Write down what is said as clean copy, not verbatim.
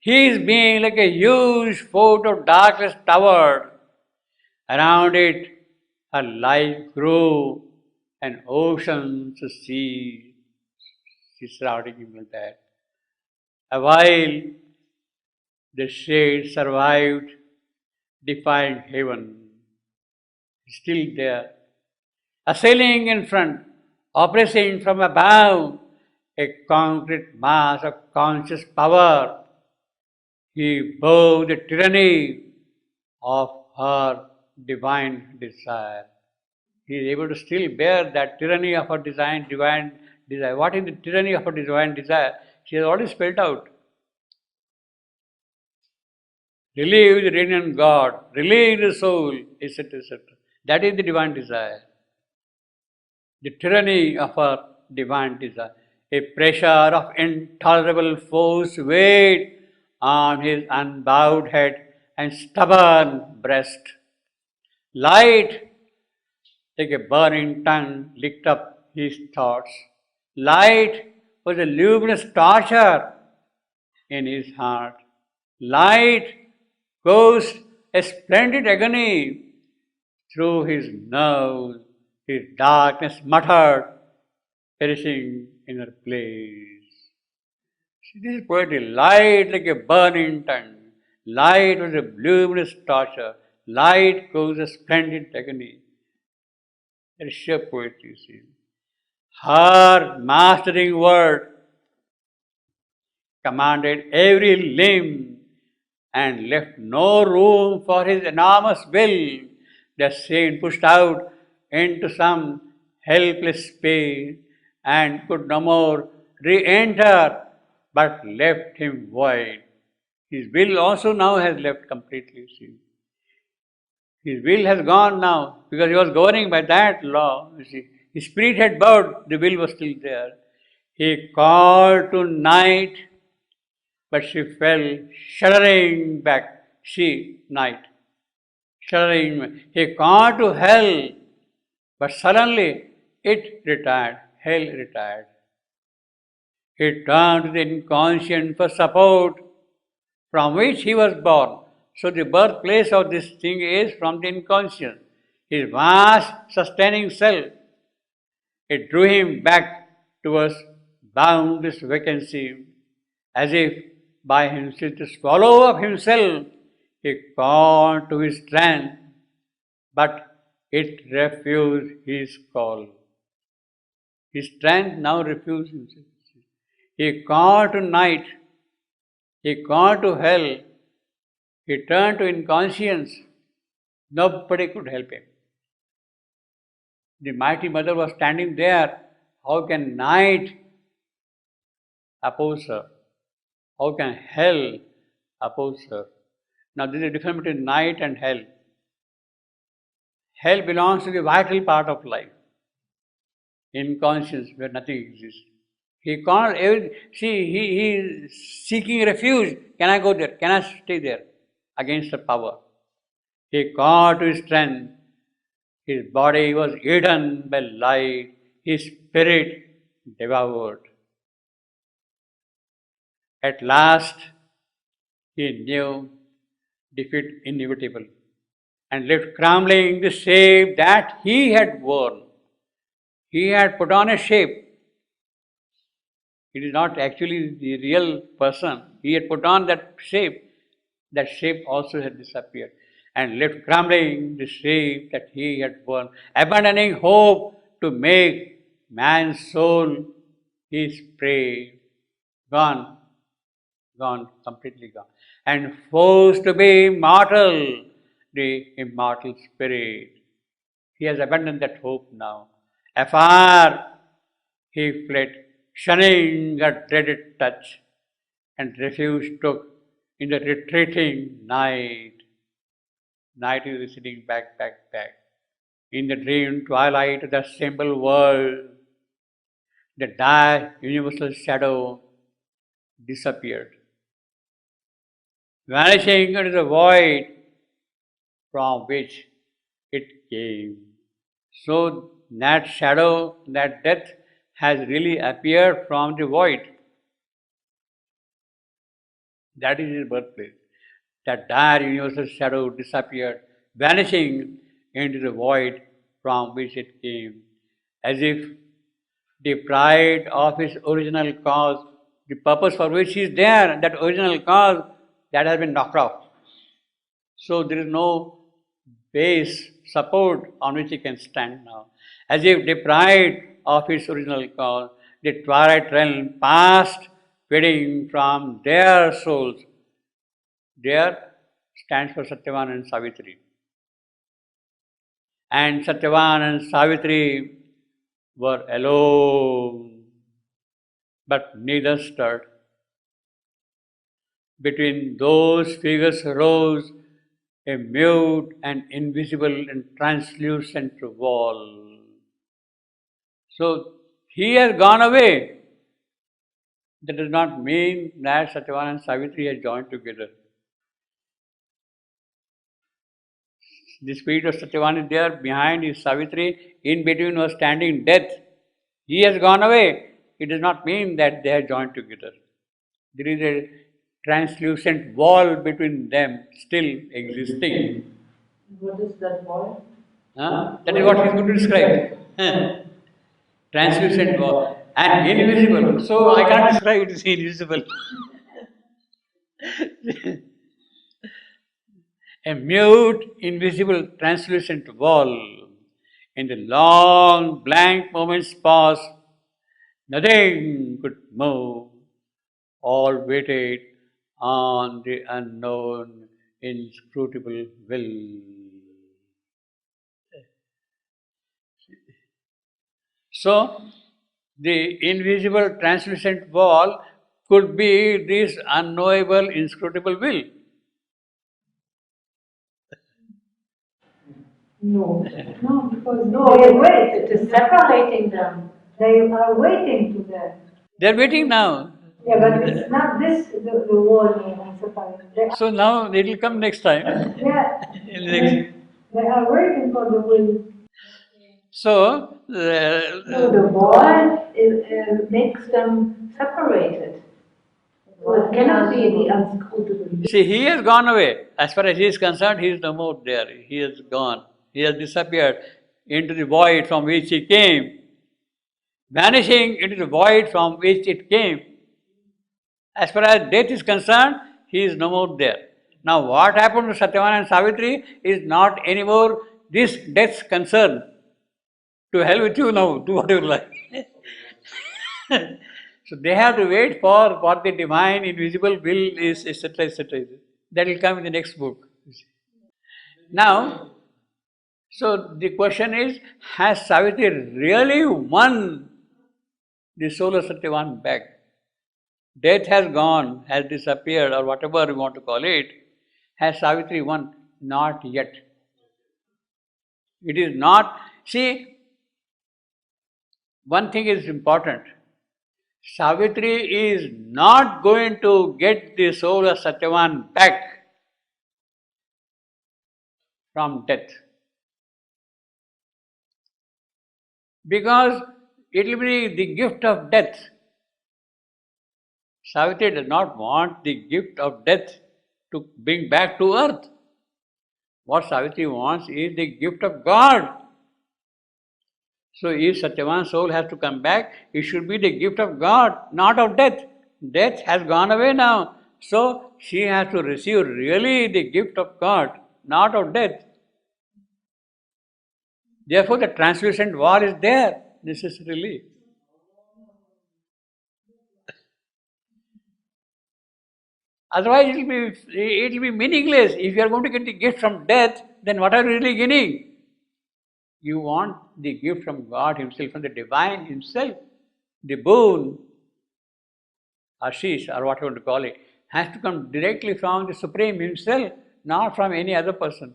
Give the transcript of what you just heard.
He is being like a huge fort of darkness towered. Around it, her life grew, and oceans, the sea, she's surrounding him like that. A while, the shade survived, defying heaven. Still there, assailing in front, oppressing from above, a concrete mass of conscious power. He bore the tyranny of her divine desire. He is able to still bear that tyranny of her divine desire. What is the tyranny of her divine desire? She has already spelled out. Relieve the radiant God, relieve the soul, etc., etc. That is the divine desire. The tyranny of her divine desire. A pressure of intolerable force weighed on his unbowed head and stubborn breast. Light, like a burning tongue, licked up his thoughts. Light was a luminous torture in his heart. Light caused a splendid agony through his nerves. His darkness muttered, perishing in her place. See, this is poetry. Light like a burning tongue. Light was a luminous torture. Light caused a splendid agony. That is sheer poetry, you see. Her mastering word commanded every limb and left no room for his enormous will. The saint pushed out into some helpless space and could no more re-enter, but left him void. His will also now has left completely. See. His will has gone now because he was governing by that law. You see. His spirit had bowed, the will was still there. He called to night, but she fell shuddering back. She, night, shuddering. He called to hell, but suddenly it retired. Hell retired. He turned to the inconscient for support from which he was born. So the birthplace of this thing is from the inconscient. His vast sustaining self. It drew him back towards boundless vacancy, as if by himself to swallow up himself. He called to his strength, but it refused his call. His strength now refused himself. He called to night, he called to hell, he turned to inconscience. Nobody could help him. The mighty mother was standing there. How can night oppose her? How can hell oppose her? Now, there is a difference between night and hell. Hell belongs to the vital part of life, inconscience, where nothing exists. He can't, he is seeking refuge. Can I go there? Can I stay there? Against the power. He called to his strength. His body was eaten by light. His spirit devoured. At last, he knew defeat inevitable and left crumbling the shape that he had worn. He had put on a shape. It is not actually the real person. He had put on that shape. That shape also had disappeared and left crumbling the shape that he had worn, abandoning hope to make man's soul his prey. Gone, gone, completely gone. And forced to be immortal, the immortal spirit. He has abandoned that hope now. Afar, he fled, shunning a dreaded touch, and refuge took in the retreating night. Night is receding back, back, back. In the dream twilight of the simple world, the dire universal shadow disappeared, vanishing into the void from which it came. So that shadow, that death has really appeared from the void. That is his birthplace. That dire universal shadow disappeared, vanishing into the void from which it came, as if deprived of its original cause, the purpose for which he is there, that original cause, that has been knocked off. So there is no base, support on which he can stand now. As if deprived of its original cause, the twilight realm passed, fading from their souls. There stands for Satyavan and Savitri. And Satyavan and Savitri were alone, but neither stirred. Between those figures rose a mute and invisible and translucent wall. So he has gone away. That does not mean that Satyavan and Savitri have joined together. The spirit of Satyavan is there, behind is Savitri, in between was standing death. He has gone away. It does not mean that they have joined together. There is a translucent wall between them still existing. What is that wall? That is what he is going to describe. Translucent wall and invisible. So I can't describe it as invisible. A mute, invisible, translucent wall. In the long, blank moments past, nothing could move. All waited on the unknown, inscrutable will. So, the invisible, translucent wall could be this unknowable, inscrutable will. No. No, because No, they wait, wait. it is separating them. They are waiting to that. They are waiting now. Yeah, but it's not this, the wall and separate. They are, So now it will come next time. yeah, In the next. they are waiting for the will. So, So the wall makes them separated. So it cannot be the unscrutable. see, he has gone away. As far as he is concerned, he is no more there. He has gone. He has disappeared into the void from which he came, vanishing into the void from which it came. As far as death is concerned, he is no more there. Now, what happened to Satyavan and Savitri is not anymore this death's concern. To hell with you now, do whatever you like. So they have to wait for what the divine invisible will is, etc., etc. That will come in the next book. Now, so the question is, has Savitri really won the soul of Satyavan back? Death has gone, has disappeared, or whatever you want to call it. Has Savitri won? Not yet. It is not. See, one thing is important. Savitri is not going to get the soul of Satyavan back from death. Because it will be the gift of death. Savitri does not want the gift of death to bring back to earth. What Savitri wants is the gift of God. So if Satyavan's soul has to come back, it should be the gift of God, not of death. Death has gone away now. So she has to receive really the gift of God, not of death. Therefore the translucent wall is there necessarily. Otherwise it will be meaningless. If you are going to get the gift from death, then what are you really getting? You want the gift from God Himself, from the Divine Himself. The boon, Ashish, or whatever you want to call it, has to come directly from the Supreme Himself, not from any other person.